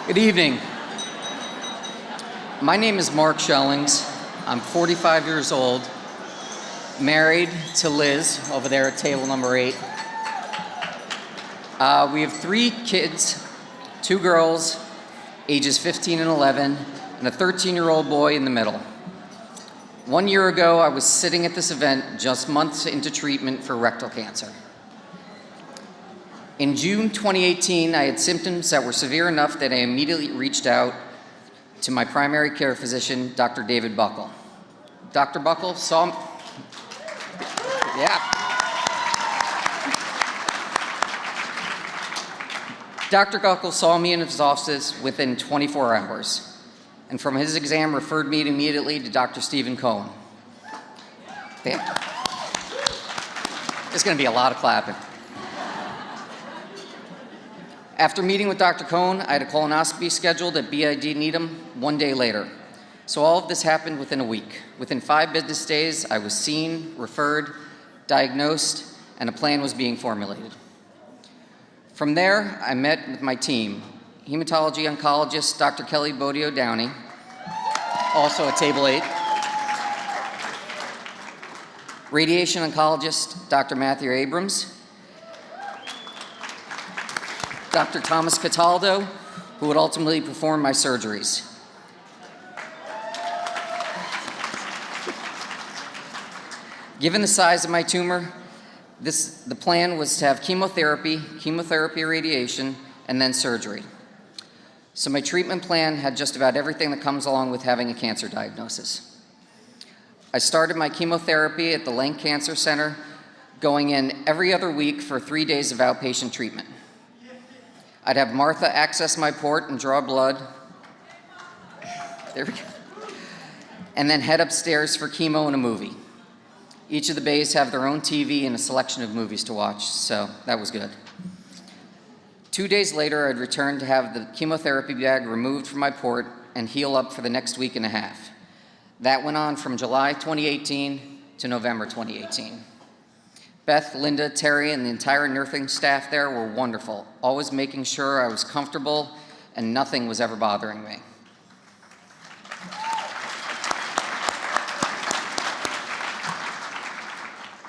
Good evening. My name is Mark Schellings. I'm 45 years old, married to Liz over there at table number 8. We have 3 kids, 2 girls, ages 15 and 11, and a 13-year-old boy in the middle. 1 year ago, I was sitting at this event just months into treatment for rectal cancer. In June 2018, I had symptoms that were severe enough that I immediately reached out to my primary care physician, Dr. David Buckle. Dr. Buckle saw me. Dr. Buckle saw me in his office within 24 hours, and from his exam referred me immediately to Dr. Stephen Cohen. There's going to be a lot of clapping. After meeting with Dr. Cohen, I had a colonoscopy scheduled at BID Needham 1 day later. So all of this happened within a week. Within 5 business days, I was seen, referred, diagnosed, and a plan was being formulated. From there, I met with my team, hematology oncologist Dr. Kelly Bodio Downey, also at table 8, radiation oncologist Dr. Matthew Abrams, Dr. Thomas Cataldo, who would ultimately perform my surgeries. Given the size of my tumor, the plan was to have chemotherapy radiation, and then surgery. So my treatment plan had just about everything that comes along with having a cancer diagnosis. I started my chemotherapy at the Lane Cancer Center, going in every other week for 3 days of outpatient treatment. I'd have Martha access my port and draw blood. There we go. And then head upstairs for chemo and a movie. Each of the bays have their own TV and a selection of movies to watch, so that was good. 2 days later, I'd return to have the chemotherapy bag removed from my port and heal up for the next week and a half. That went on from July 2018 to November 2018. Beth, Linda, Terry, and the entire nursing staff there were wonderful, always making sure I was comfortable and nothing was ever bothering me.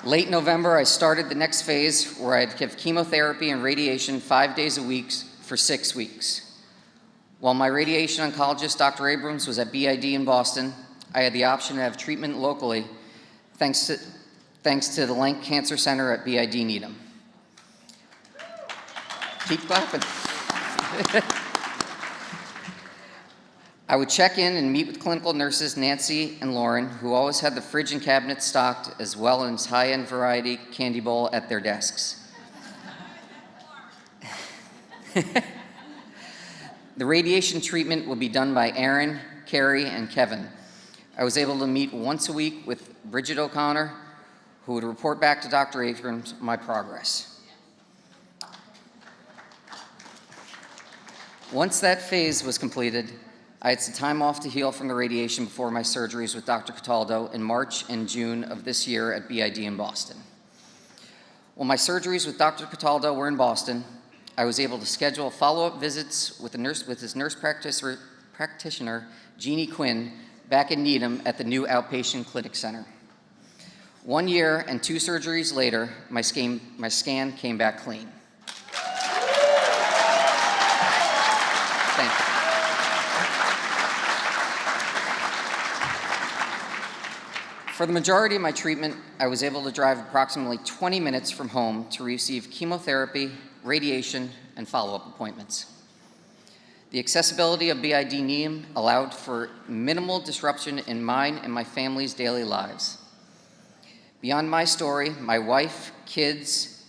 Late November, I started the next phase where I'd give chemotherapy and radiation 5 days a week for 6 weeks. While my radiation oncologist, Dr. Abrams, was at BID in Boston, I had the option to have treatment locally thanks to the Lane Cancer Center at BID Needham. Keep clapping. I would check in and meet with clinical nurses Nancy and Lauren, who always had the fridge and cabinet stocked, as well as high-end variety candy bowl at their desks. The radiation treatment would be done by Aaron, Carrie, and Kevin. I was able to meet once a week with Bridget O'Connor, who would report back to Dr. Abrams my progress. Once that phase was completed, I had some time off to heal from the radiation before my surgeries with Dr. Cataldo in March and June of this year at BID in Boston. While my surgeries with Dr. Cataldo were in Boston, I was able to schedule follow-up visits with his nurse practitioner, Jeannie Quinn, back in Needham at the new outpatient clinic center. 1 year and 2 surgeries later, my scan came back clean. Thank you. For the majority of my treatment, I was able to drive approximately 20 minutes from home to receive chemotherapy, radiation, and follow-up appointments. The accessibility of BID Needham allowed for minimal disruption in mine and my family's daily lives. Beyond my story, my wife, kids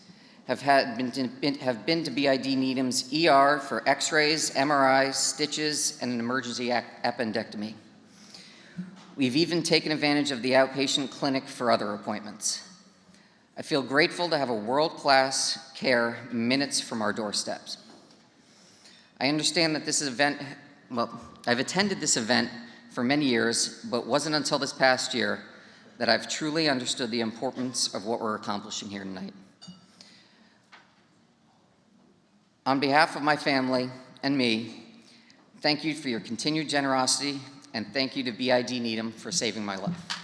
have been to BID Needham's ER for x-rays, MRIs, stitches, and an emergency appendectomy. We've even taken advantage of the outpatient clinic for other appointments. I feel grateful to have a world-class care minutes from our doorsteps. I understand that this event, I've attended this event for many years, but it wasn't until this past year that I've truly understood the importance of what we're accomplishing here tonight. On behalf of my family and me, Thank you for your continued generosity, and thank you to BID Needham for saving my life.